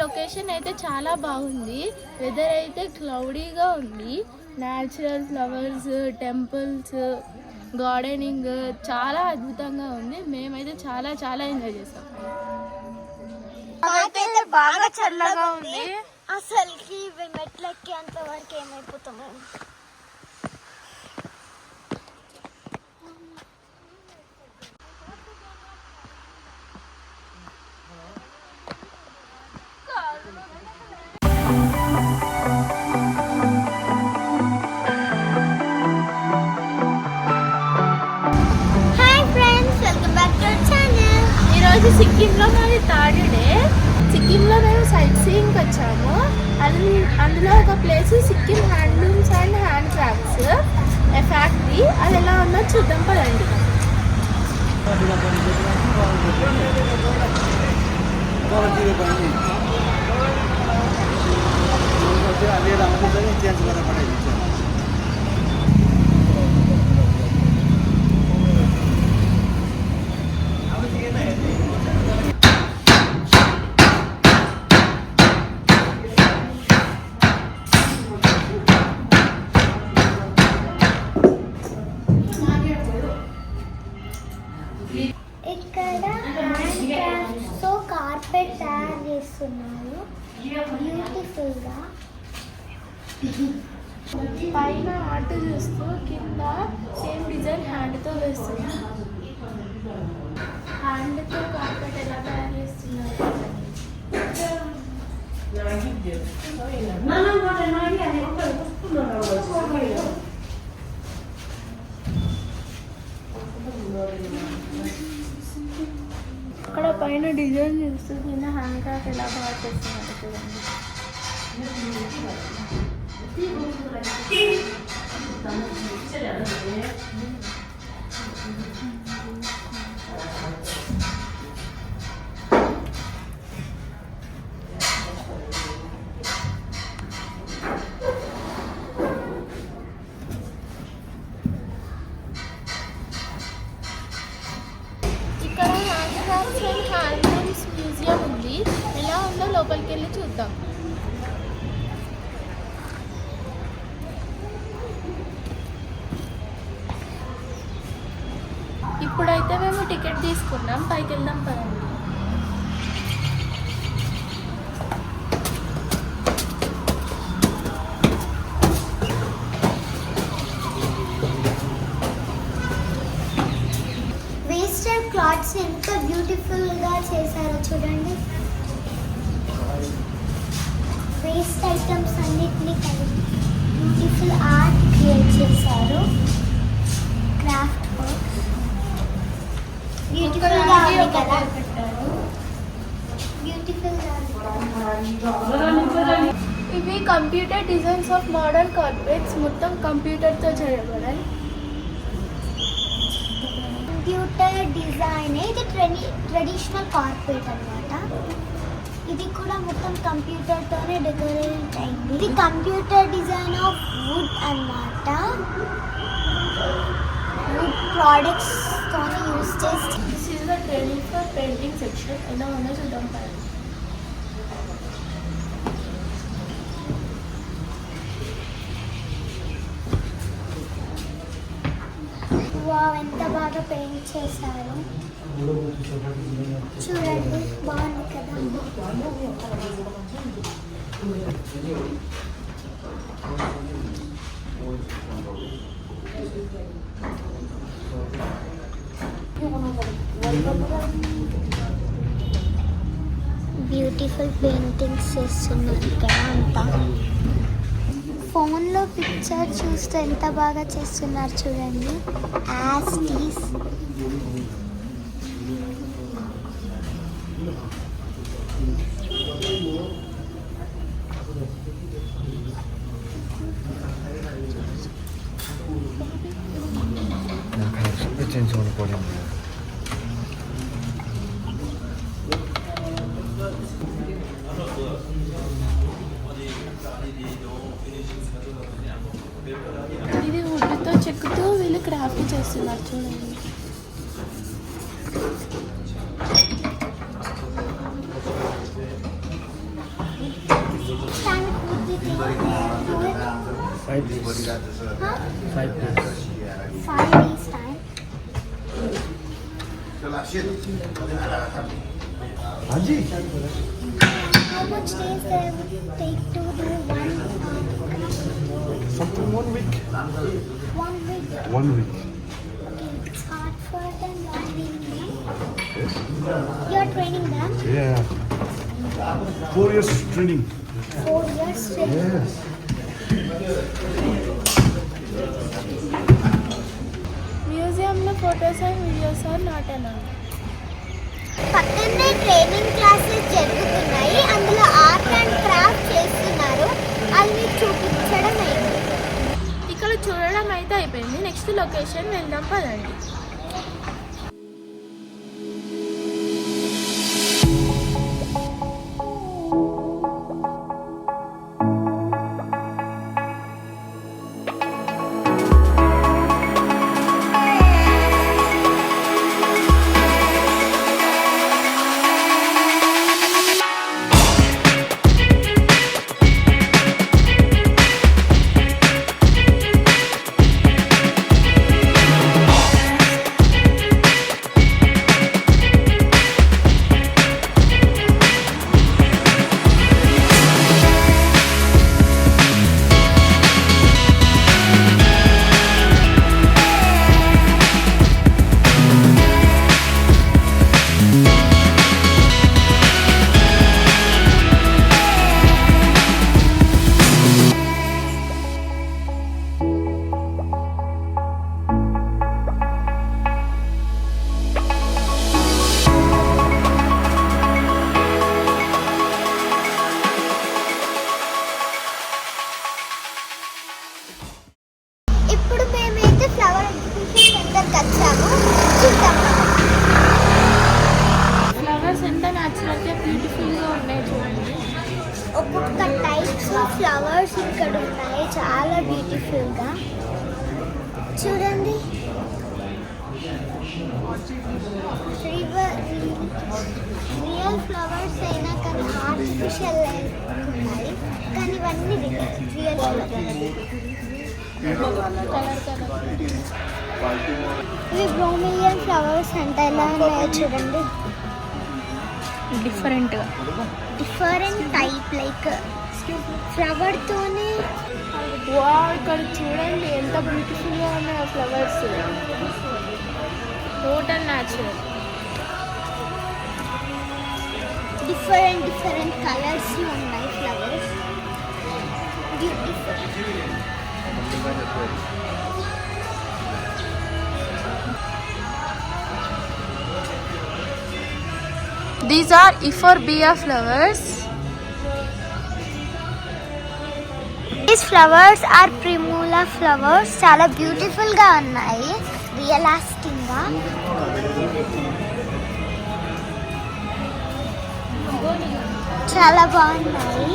Location అయితే చాలా బాగుంది. వెదర్ అయితే క్లౌడీగా ఉంది. న్యాచురల్ ఫ్లవర్స్, టెంపుల్స్, గార్డెనింగ్ చాలా అద్భుతంగా ఉంది. మేమైతే చాలా చాలా ఎంజాయ్ చేసాం. బాగా చల్లగా ఉంది. అసలుకి మెట్లెక్కి అంత వరకు ఏమైపోతాము. ఈరోజు సిక్కింలో మాది థర్డ్ డే. సిక్కింలో మేము సైట్ సీయింగ్కి వచ్చాము. అందులో ఒక place Sikkim handlooms and hand crafts factory. అది ఎలా ఉందో చూద్దాం పదండి. ఇక్కడ హ్యాండ్ క్రాఫ్ట్స్తో కార్పెట్ తయారు చేస్తున్నారు బ్యూటిఫుల్ గా. పైన ఆర్ట్ చూస్తూ కింద సేమ్ డిజైన్ హ్యాండ్తో వేస్తున్నారు. హ్యాండ్తో కార్పెట్ ఎలా తయారు చేస్తున్నారు. అక్కడ పైన డిజైన్ చూస్తూ కింద హ్యాండ్ క్రాఫ్ట్ ఎలా తయారు చేస్తున్నారు చూడండి. ఇక్కడ hand crafts and handlooms museum ఉంది. ఎలా ఉందో లోపలికి వెళ్ళి చూద్దాం. ఇప్పుడైతే మేము టికెట్ తీసుకున్నాం. పైకి వెళ్దాం పదండి. వేస్టెడ్ క్లాత్స్ ఎంత బ్యూటిఫుల్ గా చేశారో చూడండి. వేస్ట్ ఐటమ్స్ అన్నిటినీ కలిపి బ్యూటిఫుల్ ఆర్ట్ క్రియేట్ చేశారు. క్రాఫ్ట్ వర్క్ బ్యూటిఫుల్ గా ఉంది కదా. బ్యూటిఫుల్ గా. ఇవి computer designs of modern carpets. మొత్తం కంప్యూటర్తో చేయబడాలి. కంప్యూటర్ డిజైన్ ఇది ట్రెడిషనల్ కార్పెట్ అన్నమాట. ఇది కూడా మొత్తం కంప్యూటర్తోనే డెకరేట్ అయింది. ఇది కంప్యూటర్ డిజైన్ ఆఫ్ వుడ్ అన్నమాట. వుడ్ ప్రోడక్ట్స్ తోని యూజ్ చేసి. This is the training for painting section. ఎలా ఉందో చూద్దాం పదండి. వావ్, ఎంత బాగా పెయింట్ చేశారు చూడండి. బాగుంది కదా. బ్యూటిఫుల్ పెయింటింగ్స్ చేస్తున్నారు ఇక్కడ అంతా. ఫోన్లో పిక్చర్ చూస్తే ఎంత బాగా చేస్తున్నారు చూడండి. యాజ్ టీస్ ఇది వుడ్తో చెక్కుతూ వీళ్ళు క్రాఫ్ట్ చేస్తున్నారు చూడండి. Stand with the thing. Do it. 5 days. Huh? 5 days. 5 days time. Haji. How much days they would take to do one Something 1 week. 1 week? 1 week. Okay, it's hard for them 1 week. You're training them? Yeah. 4 years training. 4 years training. Yes. మ్యూజియంలో photos and videos are not allowed. పక్కనే training classes జరుగుతున్నాయి. అందులో art and craft చేస్తున్నారు. అది మీకు చూపించడం అయింది. ఇక్కడ చూడడం అయితే అయిపోయింది. నెక్స్ట్ లొకేషన్ వెళ్దాం పదండి. ఇప్పుడు మేమైతే ఫ్లవర్ ఎగ్జిబిషన్ సెంటర్కి వచ్చాము. చూద్దాం. ఫ్లవర్స్ ఎంత న్యాచురల్గా బ్యూటిఫుల్గా ఉన్నాయి చూడండి. ఒక్కొక్క టైప్స్ ఆఫ్ ఫ్లవర్స్ ఇక్కడ ఉన్నాయి. చాలా బ్యూటిఫుల్గా చూడండి. రియల్ ఫ్లవర్స్ అయినా కానీ ఆర్టిఫిషియల్ ఉన్నాయి. కానీ ఇవన్నీ రియల్ కలర్ కలర్ ఇవి బ్రోమిలియన్ ఫ్లవర్స్ అంటే ఎలా ఉన్నాయో చూడండి. డిఫరెంట్గా డిఫరెంట్ టైప్ లైక్ ఫ్లవర్తోనే. వావ్, ఇక్కడ చూడండి ఎంత బ్యూటిఫుల్గా ఉన్నాయి ఆ flowers. Total natural. Different colours ఉన్నాయి flowers. Beautiful. These are euphorbia flowers. These flowers are primula flowers. చాలా బ్యూటిఫుల్ గా ఉన్నాయి. రియలిస్టిక్ గా. చాలా బాగున్నాయి.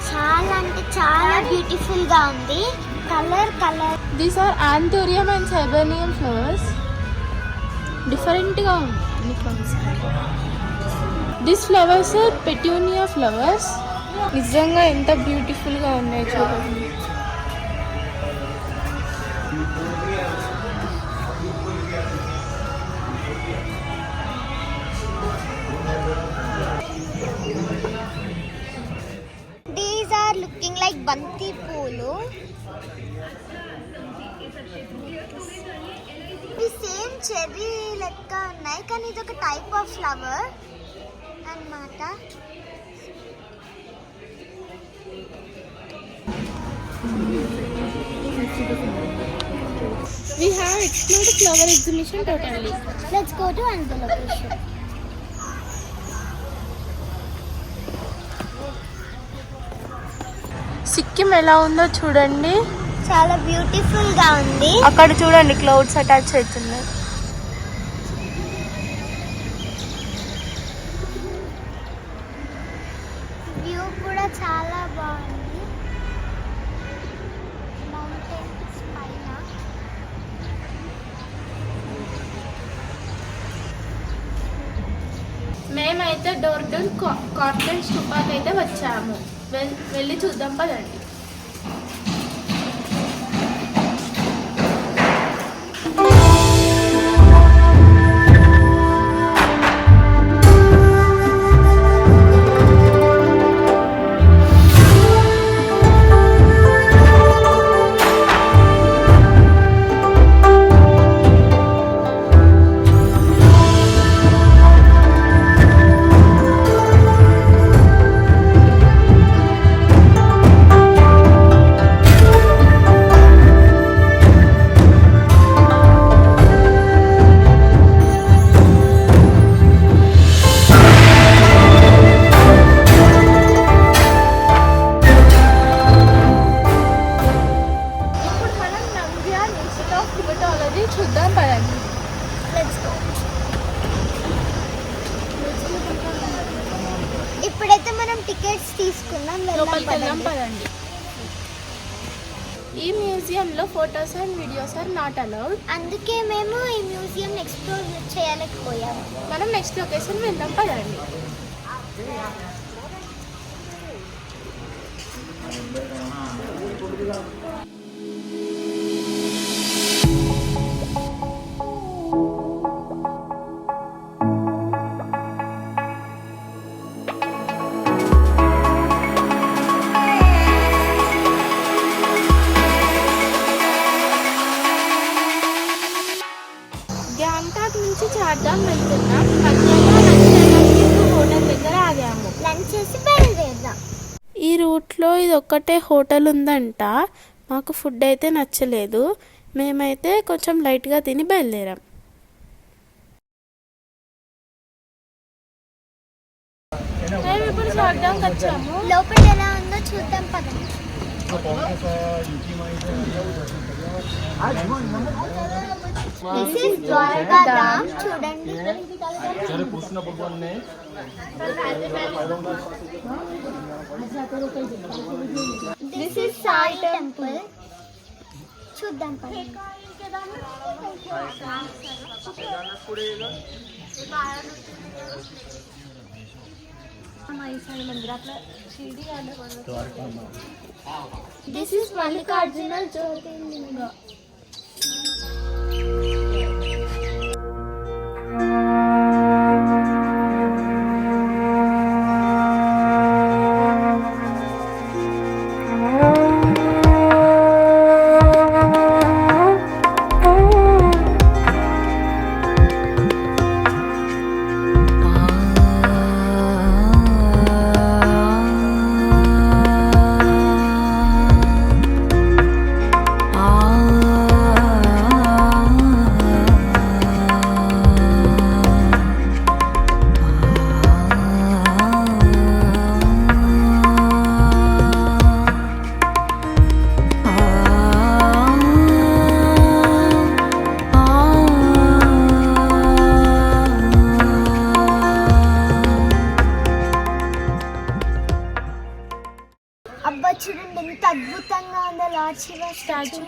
చాలా అంటే చాలా బ్యూటిఫుల్ గా ఉంది. Colour. These are anthurium and cybernum flowers. డిఫరెంట్గా ఉంది అన్ని flowers. This flowers are petunia flowers. నిజంగా ఎంత బ్యూటిఫుల్గా ఉన్నాయి చూడండి. These are looking like బంతి పూలు. ఇవి సేమ్ చెర్రీ లెక్క ఉన్నాయి కానీ ఇది ఒక టైప్ ఆఫ్ ఫ్లవర్ అన్నమాట. We have explored flower exhibition totally. Let's go to another location. Sikkim ఎలా ఉందో చూడండి. చాలా బ్యూటిఫుల్ గా ఉంది. అక్కడ చూడండి క్లౌడ్స్ అటాచ్ అవుతున్నాయి. వ్యూ కూడా చాలా బాగుంది. మౌంటైన్స్ పైన మేమైతే డోర్ టు కార్టెన్ స్థూపాకి అయితే వచ్చాము. వెళ్ళి చూద్దాం పదండి. చూద్దాం పదండి. ఇప్పుడైతే మనం టికెట్స్ తీసుకున్నాం, లోపలికి వెళ్దాం పదండి. ఈ మ్యూజియంలో photos and videos are not allowed. అందుకే మేము ఈ మ్యూజియం ఎక్స్ప్లోర్ చేయలేకపోయాము. మనం నెక్స్ట్ లొకేషన్ వెళ్దాం పదండి. గ్యాంగ్టాక్ నుంచి చార్ధామ్ వెళ్తున్నాం. మధ్యాహ్నం హోటల్ దగ్గర ఆగాము. లంచ్ చేసి బయలుదేరదాం. ఈ రూట్లో ఇది ఒక్కటే హోటల్ ఉందంట. మాకు ఫుడ్ అయితే నచ్చలేదు. మేమైతే కొంచెం లైట్గా తిని బయలుదేరాం. మేము ఇప్పుడు చార్ధామ్కి వచ్చాము. లోపల ఎలా ఉందో చూద్దాం పదండి. This is Dwarkadham. చూడండి, దిస్ ఇస్ సాయి టెంపుల్. చూద్దాం పదండి. This is Mallikarjuna Jyotirlinga. అబ్బా చూడండి ఎంత అద్భుతంగా ఉందో Lord Shiva statue.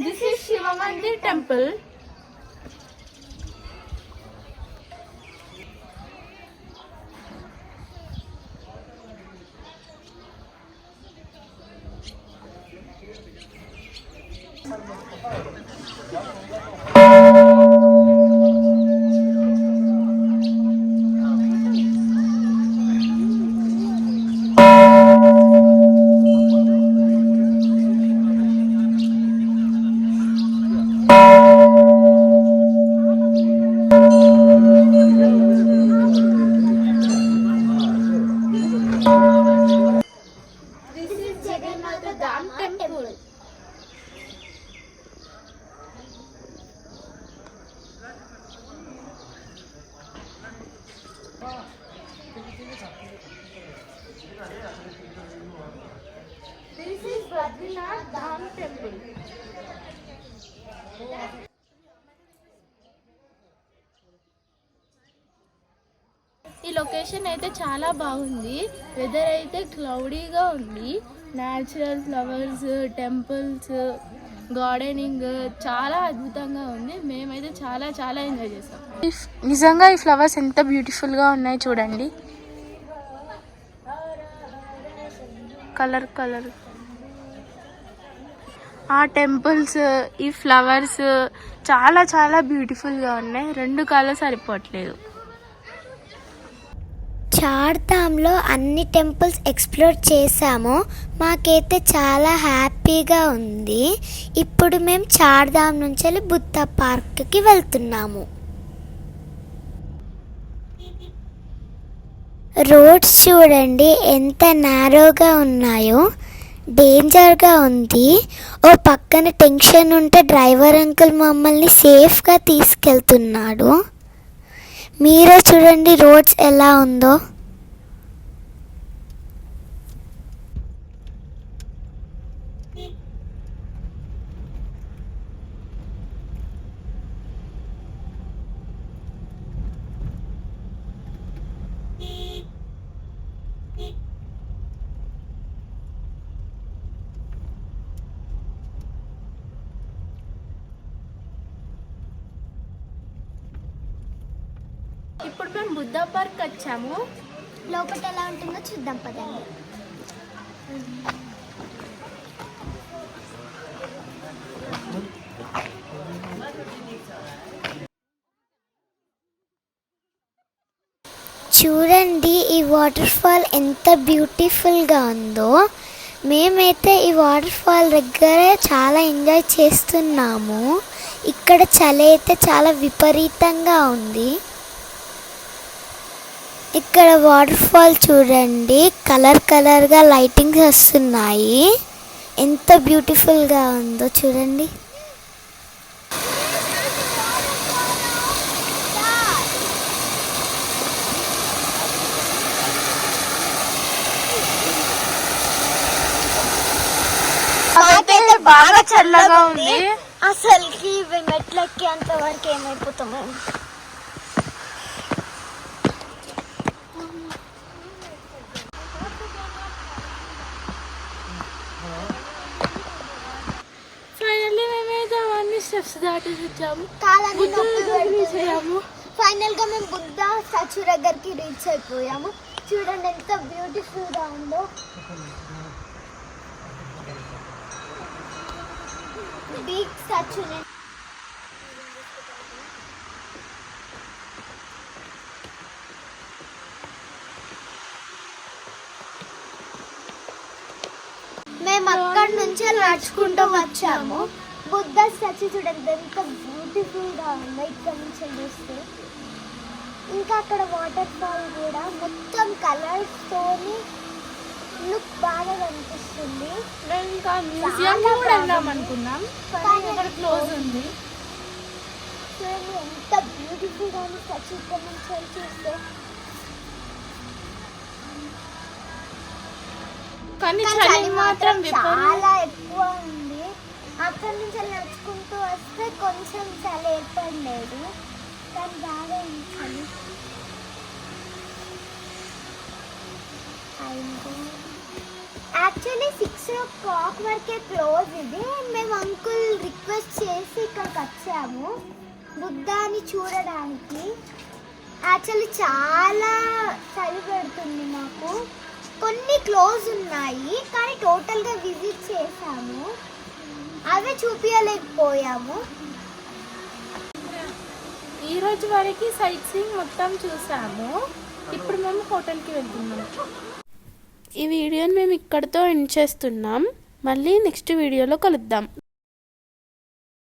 This is Shiva Mandir temple. Jagannath Dham temple. ఈ లొకేషన్ అయితే చాలా బాగుంది. వెదర్ అయితే క్లౌడీగా ఉంది. న్యాచురల్ ఫ్లవర్స్, టెంపుల్స్, గార్డెనింగ్ చాలా అద్భుతంగా ఉంది. మేమైతే చాలా చాలా ఎంజాయ్ చేసాం. నిజంగా ఈ ఫ్లవర్స్ ఎంత బ్యూటిఫుల్గా ఉన్నాయి చూడండి. కలర్ కలర్ ఆ టెంపుల్స్, ఈ ఫ్లవర్స్ చాలా చాలా బ్యూటిఫుల్గా ఉన్నాయి. 2 కలర్ సరిపోవట్లేదు. చార్ధామ్లో అన్ని టెంపుల్స్ ఎక్స్ప్లోర్ చేసాము. మాకైతే చాలా హ్యాపీగా ఉంది. ఇప్పుడు మేము చార్ధామ్ నుంచి వెళ్ళి బుద్ధ పార్క్కి వెళ్తున్నాము. రోడ్స్ చూడండి ఎంత నారోగా ఉన్నాయో, డేంజర్గా ఉంది. ఓ పక్కన టెన్షన్ ఉంటే డ్రైవర్ అంకుల్ మమ్మల్ని సేఫ్గా తీసుకెళ్తున్నాడు. మీరే చూడండి రోడ్స్ ఎలా ఉందో. ఇప్పుడు మేము బుద్ధ పార్క్ వచ్చాము. లోపల ఎలా ఉంటుందో చూద్దాం పదండి. చూడండి ఈ వాటర్ ఫాల్ ఎంత బ్యూటిఫుల్గా ఉందో. మేమైతే ఈ వాటర్ ఫాల్ దగ్గర చాలా ఎంజాయ్ చేస్తున్నాము. ఇక్కడ చలి అయితే చాలా విపరీతంగా ఉంది. ఇక్కడ వాటర్ ఫాల్ చూడండి, కలర్ కలర్గా లైటింగ్స్ వస్తున్నాయి. ఎంత బ్యూటిఫుల్గా ఉందో చూడండి. అదైతే బాగా చల్లగా ఉంది. అసలుకి మెట్లెక్కి అంత వరకు ఏమైపోతాము. ఫైనల్లీ మేమైతే అవన్నీ స్టెప్స్ దాటి వచ్చాము. ఫైనల్ గా మేము బుద్ధ స్టాచ్యూ దగ్గరికి రీచ్ అయిపోయాము. చూడండి ఎంత బ్యూటిఫుల్ గా ఉందో. Big statue. మేము అక్కడి నుంచి నడుచుకుంటూ వచ్చాము. బుద్ధ స్టాచ్యూ చూడండి ఎంత బ్యూటిఫుల్ గా ఉందో ఇక్కడ నుంచి చూస్తే. ఇంకా అక్కడ వాటర్ ఫాల్ కూడా మొత్తం కలర్స్ తోని లుక్ బాగా కనిపిస్తుంది. మేము ఇంకా మ్యూజియం కూడా వెళ్దాం అనుకున్నాం, కానీ అక్కడ క్లోజ్ ఉంది. చూడండి ఎంత బ్యూటిఫుల్ గా ఉంది స్టాచ్యూ ఇక్కడ నుంచి చూస్తే. కానీ చలి మాత్రం చాలా ఎక్కువ ఉంది. అక్కడి నుంచి నడుచుకుంటూ వస్తే కొంచెం చలి ఏర్పడలేదు, కానీ బాగా ఉంది చలి. యాక్చువల్లీ 6 o'clock వరకే క్లోజ్ ఇది. మేము అంకుల్ రిక్వెస్ట్ చేసి ఇక్కడికి వచ్చాము బుద్ధాని చూడడానికి. యాక్చువల్లీ చాలా చలి పెడుతుంది మాకు. కొన్ని క్లోజ్ ఉన్నాయి కానీ టోటల్గా విజిట్ చేసాము, అవే చూపించలేకపోయాము. ఈ రోజు వరకు సైట్ సీయింగ్ మొత్తం చూసాము. ఇప్పుడు మేము హోటల్కి వెళ్తున్నాం. ఈ వీడియోని మేము ఇక్కడితో ఎండ్ చేస్తున్నాం. మళ్ళీ నెక్స్ట్ వీడియోలో కలుద్దాం.